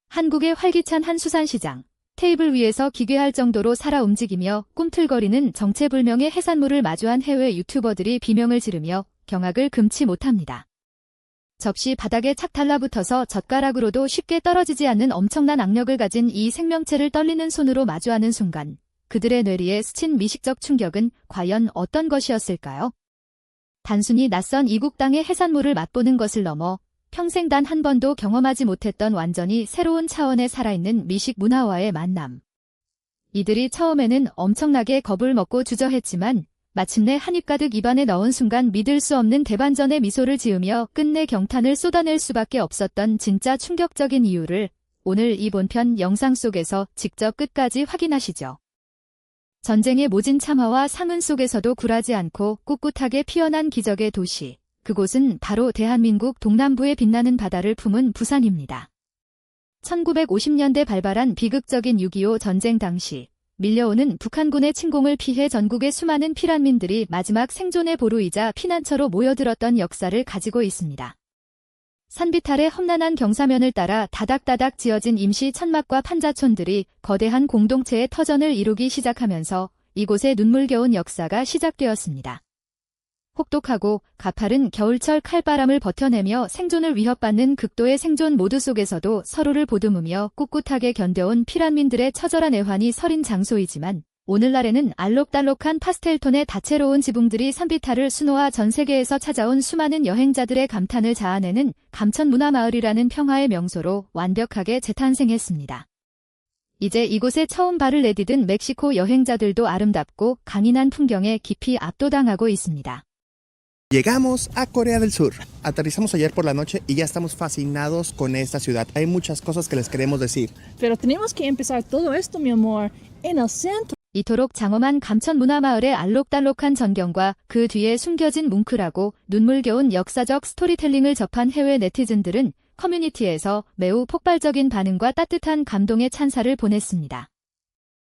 한국의 활기찬 한 수산시장. 테이블 위에서 기괴할 정도로 살아 움직이며 꿈틀거리는 정체불명의 해산물을 마주한 해외 유튜버들이 비명을 지르며 경악을 금치 못합니다. 접시 바닥에 착 달라붙어서 젓가락으로도 쉽게 떨어지지 않는 엄청난 악력을 가진 이 생명체를 떨리는 손으로 마주하는 순간 그들의 뇌리에 스친 미식적 충격은 과연 어떤 것이었을까요? 단순히 낯선 이국 땅의 해산물을 맛보는 것을 넘어 평생 단 한 번도 경험하지 못했던 완전히 새로운 차원의 살아있는 미식 문화와의 만남. 이들이 처음에는 엄청나게 겁을 먹고 주저했지만 마침내 한 입 가득 입안에 넣은 순간 믿을 수 없는 대반전의 미소를 지으며 끝내 경탄을 쏟아낼 수밖에 없었던 진짜 충격적인 이유를 오늘 이 본편 영상 속에서 직접 끝까지 확인하시죠. 전쟁의 모진 참화와 상흔 속에서도 굴하지 않고 꿋꿋하게 피어난 기적의 도시. 그곳은 바로 대한민국 동남부의 빛나는 바다를 품은 부산입니다. 1950년대 발발한 비극적인 6.25 전쟁 당시 밀려오는 북한군의 침공을 피해 전국의 수많은 피난민들이 마지막 생존의 보루이자 피난처로 모여들었던 역사를 가지고 있습니다. 산비탈의 험난한 경사면을 따라 다닥다닥 지어진 임시 천막과 판자촌들이 거대한 공동체의 터전을 이루기 시작하면서 이곳의 눈물겨운 역사가 시작되었습니다. 혹독하고 가파른 겨울철 칼바람을 버텨내며 생존을 위협받는 극도의 생존 모드 속에서도 서로를 보듬으며 꿋꿋하게 견뎌온 피난민들의 처절한 애환이 서린 장소이지만 오늘날에는 알록달록한 파스텔톤의 다채로운 지붕들이 산비탈을 수놓아 전 세계에서 찾아온 수많은 여행자들의 감탄을 자아내는 감천문화마을이라는 평화의 명소로 완벽하게 재탄생했습니다. 이제 이곳에 처음 발을 내디딘 멕시코 여행자들도 아름답고 강인한 풍경에 깊이 압도당하고 있습니다. Llegamos a Corea del Sur. Aterrizamos ayer por la noche y ya estamos fascinados con esta ciudad. Hay muchas cosas que les queremos decir. Pero tenemos que empezar todo esto, mi amor, en el centro. 이토록 장엄한 감천문화마을의 알록달록한 전경과 그 뒤에 숨겨진 뭉클하고 눈물겨운 역사적 스토리텔링을 접한 해외 네티즌들은 커뮤니티에서 매우 폭발적인 반응과 따뜻한 감동의 찬사를 보냈습니다.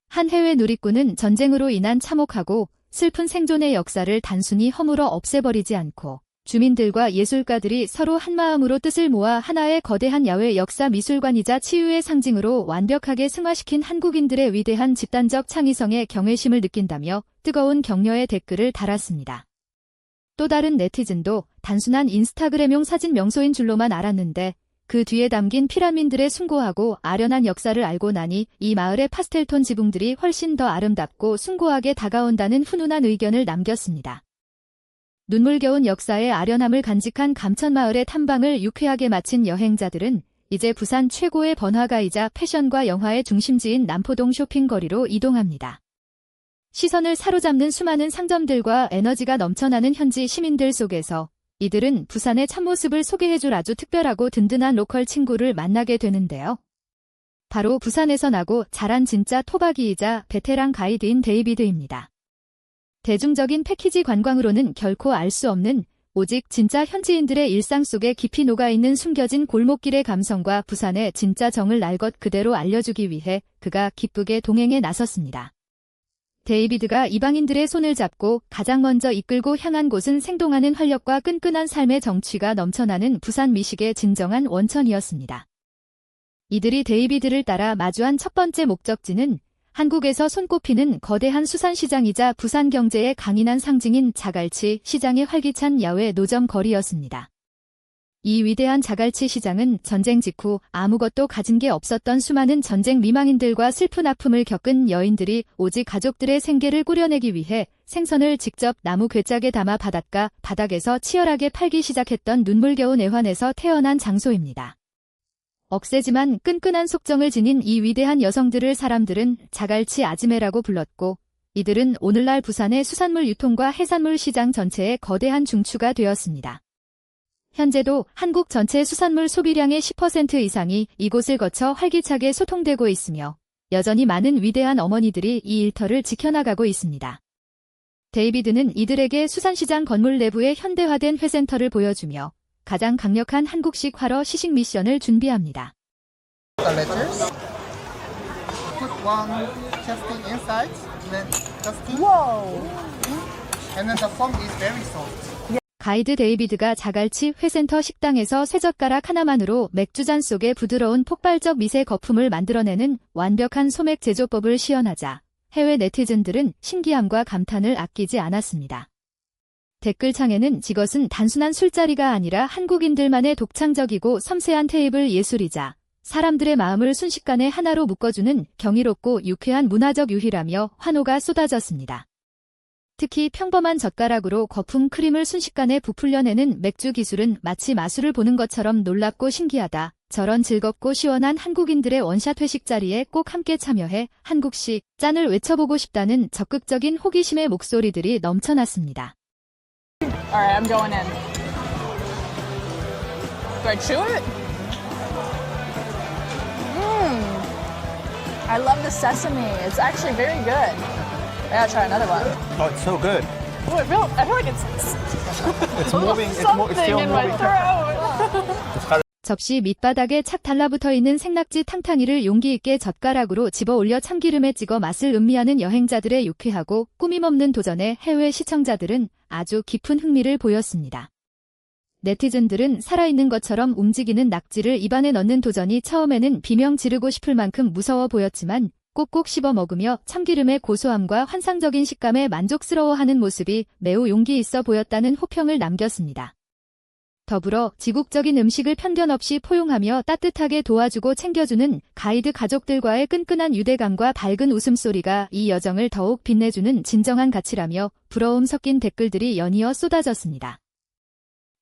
한 해외 누리꾼은 전쟁으로 인한 참혹하고 슬픈 생존의 역사를 단순히 허물어 없애버리지 않고 주민들과 예술가들이 서로 한마음으로 뜻을 모아 하나의 거대한 야외 역사 미술관이자 치유의 상징으로 완벽하게 승화시킨 한국인들의 위대한 집단적 창의성에 경외심을 느낀다며 뜨거운 격려의 댓글을 달았습니다. 또 다른 네티즌도 단순한 인스타그램용 사진 명소인 줄로만 알았는데 그 뒤에 담긴 피라민들의 숭고하고 아련한 역사를 알고 나니 이 마을의 파스텔톤 지붕들이 훨씬 더 아름답고 숭고하게 다가온다는 훈훈한 의견을 남겼습니다. 눈물겨운 역사의 아련함을 간직한 감천마을의 탐방을 유쾌하게 마친 여행자들은 이제 부산 최고의 번화가이자 패션과 영화의 중심지인 남포동 쇼핑거리로 이동합니다. 시선을 사로잡는 수많은 상점들과 에너지가 넘쳐나는 현지 시민들 속에서 이들은 부산의 참모습을 소개해줄 아주 특별하고 든든한 로컬 친구를 만나게 되는데요. 바로 부산에서 나고 자란 진짜 토박이이자 베테랑 가이드인 데이비드입니다. 대중적인 패키지 관광으로는 결코 알 수 없는 오직 진짜 현지인들의 일상 속에 깊이 녹아있는 숨겨진 골목길의 감성과 부산의 진짜 정을 날 것 그대로 알려주기 위해 그가 기쁘게 동행에 나섰습니다. 데이비드가 이방인들의 손을 잡고 가장 먼저 이끌고 향한 곳은 생동하는 활력과 끈끈한 삶의 정취가 넘쳐나는 부산 미식의 진정한 원천이었습니다. 이들이 데이비드를 따라 마주한 첫 번째 목적지는 한국에서 손꼽히는 거대한 수산시장이자 부산 경제의 강인한 상징인 자갈치 시장의 활기찬 야외 노점 거리였습니다. 이 위대한 자갈치 시장은 전쟁 직후 아무것도 가진 게 없었던 수많은 전쟁 미망인들과 슬픈 아픔을 겪은 여인들이 오직 가족들의 생계를 꾸려내기 위해 생선을 직접 나무 괴짝에 담아 바닥에서 치열하게 팔기 시작했던 눈물겨운 애환에서 태어난 장소입니다. 억세지만 끈끈한 속정을 지닌 이 위대한 여성들을 사람들은 자갈치 아지매라고 불렀고 이들은 오늘날 부산의 수산물 유통과 해산물 시장 전체의 거대한 중추가 되었습니다. 현재도 한국 전체 수산물 소비량의 10% 이상이 이곳을 거쳐 활기차게 소통되고 있으며 여전히 많은 위대한 어머니들이 이 일터를 지켜나가고 있습니다. 데이비드는 이들에게 수산시장 건물 내부의 현대화된 회센터를 보여주며 가장 강력한 한국식 활어 시식 미션을 준비합니다. The letters. Put one chesting inside, then chesting. Whoa! And then the foam is very soft. 가이드 데이비드가 자갈치 회센터 식당에서 쇠젓가락 하나만으로 맥주잔 속에 부드러운 폭발적 미세 거품을 만들어내는 완벽한 소맥 제조법을 시연하자 해외 네티즌들은 신기함과 감탄을 아끼지 않았습니다. 댓글창에는 이것은 단순한 술자리가 아니라 한국인들만의 독창적이고 섬세한 테이블 예술이자 사람들의 마음을 순식간에 하나로 묶어주는 경이롭고 유쾌한 문화적 유희라며 환호가 쏟아졌습니다. 특히 평범한 젓가락으로 거품 크림을 순식간에 부풀려내는 맥주 기술은 마치 마술을 보는 것처럼 놀랍고 신기하다. 저런 즐겁고 시원한 한국인들의 원샷 회식 자리에 꼭 함께 참여해 한국식 짠을 외쳐보고 싶다는 적극적인 호기심의 목소리들이 넘쳐났습니다. Alright, I'm going in. Do I chew it? I love the sesame. It's actually very good. I gotta try another one. Oh, it's so good. Oh, I feel like it's It's moving. It's something still in my moving. throat. 접시 밑바닥에 착 달라붙어 있는 생낙지 탕탕이를 용기 있게 젓가락으로 집어 올려 참기름에 찍어 맛을 음미하는 여행자들의 유쾌하고 꾸밈없는 도전에 해외 시청자들은 아주 깊은 흥미를 보였습니다. 네티즌들은 살아있는 것처럼 움직이는 낙지를 입안에 넣는 도전이 처음에는 비명 지르고 싶을 만큼 무서워 보였지만 꼭꼭 씹어 먹으며 참기름의 고소함과 환상적인 식감에 만족스러워하는 모습이 매우 용기 있어 보였다는 호평을 남겼습니다. 더불어 지국적인 음식을 편견 없이 포용하며 따뜻하게 도와주고 챙겨주는 가이드 가족들과의 끈끈한 유대감과 밝은 웃음소리가 이 여정을 더욱 빛내주는 진정한 가치라며 부러움 섞인 댓글들이 연이어 쏟아졌습니다.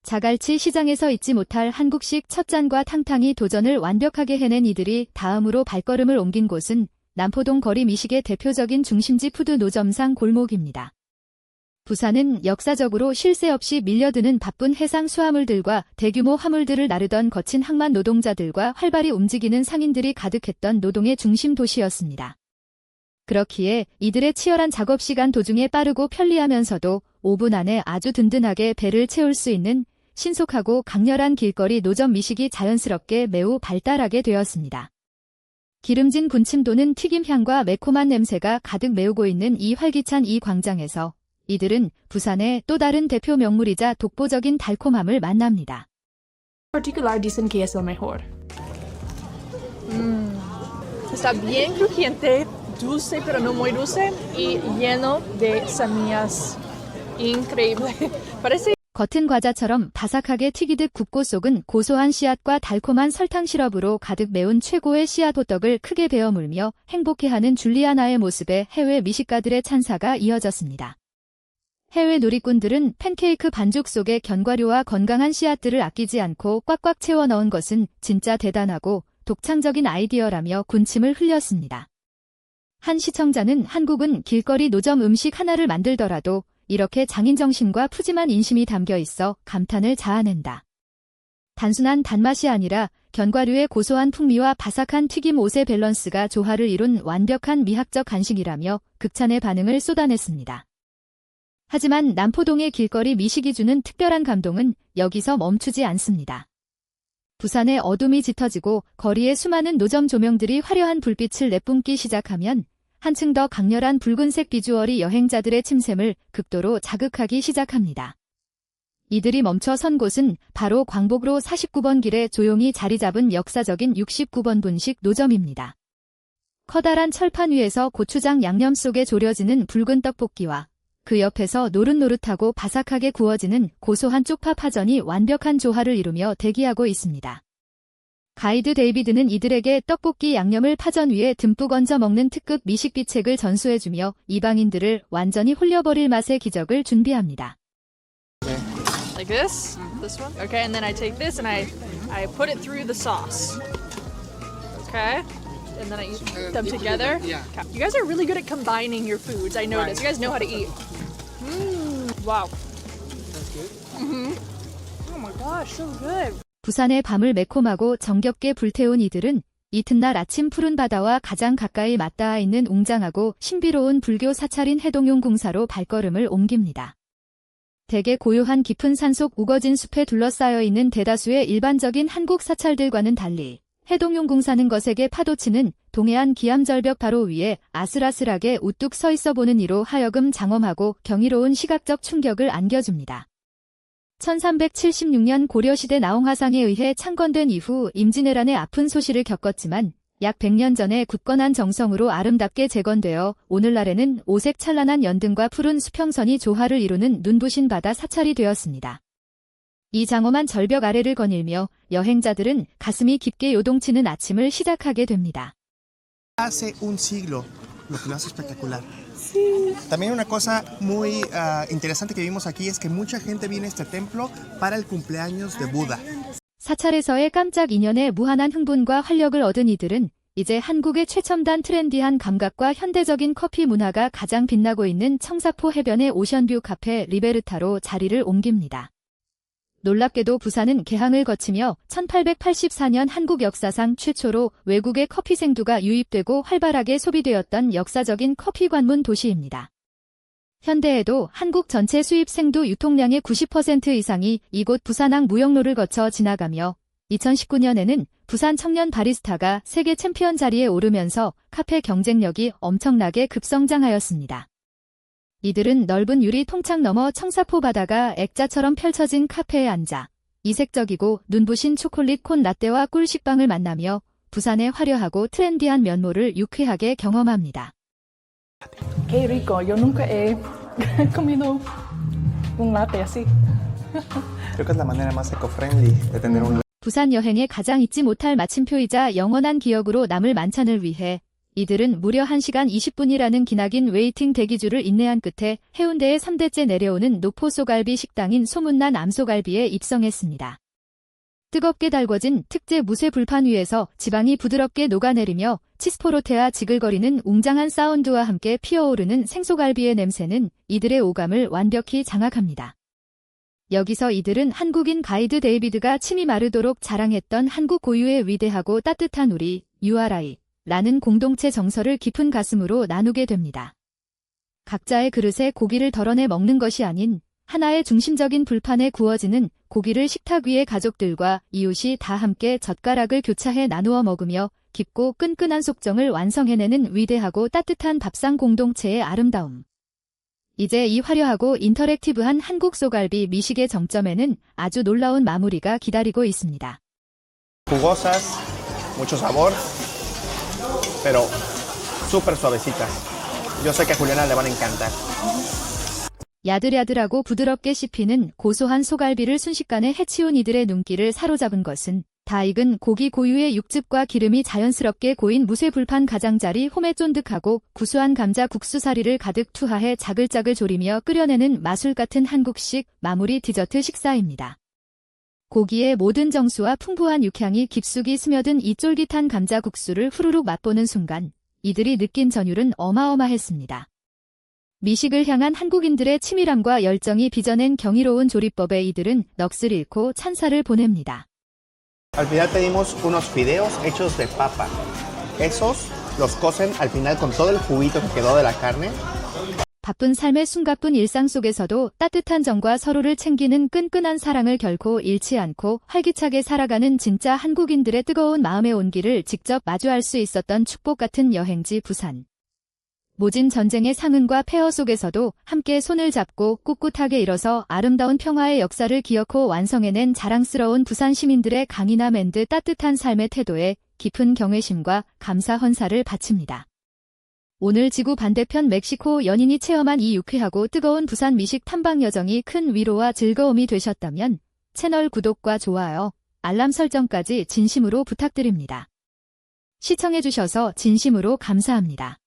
자갈치 시장에서 잊지 못할 한국식 첫 잔과 탕탕이 도전을 완벽하게 해낸 이들이 다음으로 발걸음을 옮긴 곳은 남포동 거리 미식의 대표적인 중심지 푸드 노점상 골목입니다. 부산은 역사적으로 쉴 새 없이 밀려드는 바쁜 해상 수화물들과 대규모 화물들을 나르던 거친 항만 노동자들과 활발히 움직이는 상인들이 가득했던 노동의 중심 도시였습니다. 그렇기에 이들의 치열한 작업시간 도중에 빠르고 편리하면서도 5분 안에 아주 든든하게 배를 채울 수 있는 신속하고 강렬한 길거리 노점 미식이 자연스럽게 매우 발달하게 되었습니다. 기름진 군침 도는 튀김향과 매콤한 냄새가 가득 메우고 있는 이 활기찬 이 광장에서 이들은 부산의 또 다른 대표 명물이자 독보적인 달콤함을 만납니다. particular dicen que es el mejor. Está bien crujiente, dulce pero no muy dulce y lleno de semillas. Increíble. Parece 겉은 과자처럼 바삭하게 튀기듯 굽고 속은 고소한 씨앗과 달콤한 설탕 시럽으로 가득 메운 최고의 씨앗 호떡을 크게 베어 물며 행복해하는 줄리아나의 모습에 해외 미식가들의 찬사가 이어졌습니다. 해외 누리꾼들은 팬케이크 반죽 속에 견과류와 건강한 씨앗들을 아끼지 않고 꽉꽉 채워 넣은 것은 진짜 대단하고 독창적인 아이디어라며 군침을 흘렸습니다. 한 시청자는 한국은 길거리 노점 음식 하나를 만들더라도 이렇게 장인정신과 푸짐한 인심이 담겨 있어 감탄을 자아낸다. 단순한 단맛이 아니라 견과류의 고소한 풍미와 바삭한 튀김 옷의 밸런스가 조화를 이룬 완벽한 미학적 간식이라며 극찬의 반응을 쏟아냈습니다. 하지만 남포동의 길거리 미식이 주는 특별한 감동은 여기서 멈추지 않습니다. 부산의 어둠이 짙어지고 거리에 수많은 노점 조명들이 화려한 불빛을 내뿜기 시작하면 한층 더 강렬한 붉은색 비주얼이 여행자들의 침샘을 극도로 자극하기 시작합니다. 이들이 멈춰 선 곳은 바로 광복로 49번 길에 조용히 자리 잡은 역사적인 69번 분식 노점입니다. 커다란 철판 위에서 고추장 양념 속에 졸여지는 붉은 떡볶이와 그 옆에서 노릇노릇하고 바삭하게 구워지는 고소한 쪽파 파전이 완벽한 조화를 이루며 대기하고 있습니다. 가이드 데이비드는 이들에게 떡볶이 양념을 파전 위에 듬뿍 얹어 먹는 특급 미식 비책을 전수해주며 이방인들을 완전히 홀려버릴 맛의 기적을 준비합니다. like this one. Okay, and then I take this and I put it through the sauce. Okay, and then I eat them together. Yeah. Okay. You guys are really good at combining your foods. I noticed. You guys know how to eat. Wow. Oh my gosh, so good. 부산의 밤을 매콤하고 정겹게 불태운 이들은 이튿날 아침 푸른 바다와 가장 가까이 맞닿아 있는 웅장하고 신비로운 불교 사찰인 해동용 궁사로 발걸음을 옮깁니다. 대개 고요한 깊은 산속 우거진 숲에 둘러싸여 있는 대다수의 일반적인 한국 사찰들과는 달리 해동용 궁사는 거세게 파도치는 동해안 기암절벽 바로 위에 아슬아슬하게 우뚝 서 있어 보는 이로 하여금 장엄하고 경이로운 시각적 충격을 안겨줍니다. 1376년 고려시대 나홍화상에 의해 창건된 이후 임진왜란의 아픈 소시를 겪었지만 약 100년 전에 굳건한 정성으로 아름답게 재건되어 오늘날에는 오색 찬란한 연등과 푸른 수평선이 조화를 이루는 눈부신 바다 사찰이 되었습니다. 이 장엄한 절벽 아래를 거닐며 여행자들은 가슴이 깊게 요동치는 아침을 시작하게 됩니다. Hace un siglo, lo que lo hace espectacular. También una cosa muy interesante que vimos aquí es que mucha gente viene a este templo para el cumpleaños de Buda. 사찰에서의 깜짝 인연에 무한한 흥분과 활력을 얻은 이들은 이제 한국의 최첨단 트렌디한 감각과 현대적인 커피 문화가 가장 빛나고 있는 청사포 해변의 오션뷰 카페 리베르타로 자리를 옮깁니다. 놀랍게도 부산은 개항을 거치며 1884년 한국 역사상 최초로 외국의 커피 생두가 유입되고 활발하게 소비되었던 역사적인 커피 관문 도시입니다. 현대에도 한국 전체 수입 생두 유통량의 90% 이상이 이곳 부산항 무역로를 거쳐 지나가며 2019년에는 부산 청년 바리스타가 세계 챔피언 자리에 오르면서 카페 경쟁력이 엄청나게 급성장하였습니다. 이들은 넓은 유리 통창 너머 청사포 바다가 액자처럼 펼쳐진 카페에 앉아 이색적이고 눈부신 초콜릿 콘 라떼와 꿀식빵을 만나며 부산의 화려하고 트렌디한 면모를 유쾌하게 경험합니다. Qué rico, yo nunca he comido un latte así. Creo que es la manera más eco-friendly de tener un 부산 여행의 가장 잊지 못할 마침표이자 영원한 기억으로 남을 만찬을 위해 이들은 무려 1시간 20분이라는 기나긴 웨이팅 대기줄을 인내한 끝에 해운대에 3대째 내려오는 노포소갈비 식당인 소문난 암소갈비에 입성했습니다. 뜨겁게 달궈진 특제 무쇠 불판 위에서 지방이 부드럽게 녹아내리며 치스포로테와 지글거리는 웅장한 사운드와 함께 피어오르는 생소갈비의 냄새는 이들의 오감을 완벽히 장악합니다. 여기서 이들은 한국인 가이드 데이비드가 침이 마르도록 자랑했던 한국 고유의 위대하고 따뜻한 우리 URI 라는 공동체 정서를 깊은 가슴으로 나누게 됩니다. 각자의 그릇에 고기를 덜어내 먹는 것이 아닌 하나의 중심적인 불판에 구워지는 고기를 식탁 위의 가족들과 이웃이 다 함께 젓가락을 교차해 나누어 먹으며 깊고 끈끈한 속정을 완성해내는 위대하고 따뜻한 밥상 공동체의 아름다움. 이제 이 화려하고 인터랙티브한 한국 소갈비 미식의 정점에는 아주 놀라운 마무리가 기다리고 있습니다. jugosas, mucho sabor, pero súper suavecitas. Yo sé que a Juliana le van a encantar. 야들야들하고 부드럽게 씹히는 고소한 소갈비를 순식간에 해치운 이들의 눈길을 사로잡은 것은 다 익은 고기 고유의 육즙과 기름이 자연스럽게 고인 무쇠 불판 가장자리 홈에 쫀득하고 구수한 감자 국수사리를 가득 투하해 자글자글 조리며 끓여내는 마술 같은 한국식 마무리 디저트 식사입니다. 고기의 모든 정수와 풍부한 육향이 깊숙이 스며든 이 쫄깃한 감자 국수를 후루룩 맛보는 순간 이들이 느낀 전율은 어마어마했습니다. 미식을 향한 한국인들의 치밀함과 열정이 빚어낸 경이로운 조리법에 이들은 넋을 잃고 찬사를 보냅니다. Al final pedimos unos fideos hechos de papa. Esos los cocen al final con todo el juguito que quedó de la carne. 바쁜 삶의 숨가쁜 일상 속에서도 따뜻한 정과 서로를 챙기는 끈끈한 사랑을 결코 잃지 않고 활기차게 살아가는 진짜 한국인들의 뜨거운 마음의 온기를 직접 마주할 수 있었던 축복 같은 여행지 부산. 모진 전쟁의 상흔과 폐허 속에서도 함께 손을 잡고 꿋꿋하게 일어서 아름다운 평화의 역사를 기억하고 완성해낸 자랑스러운 부산 시민들의 강인함 앤드 따뜻한 삶의 태도에 깊은 경외심과 감사 헌사를 바칩니다. 오늘 지구 반대편 멕시코 연인이 체험한 이 유쾌하고 뜨거운 부산 미식 탐방 여정이 큰 위로와 즐거움이 되셨다면 채널 구독과 좋아요, 알람 설정까지 진심으로 부탁드립니다. 시청해주셔서 진심으로 감사합니다.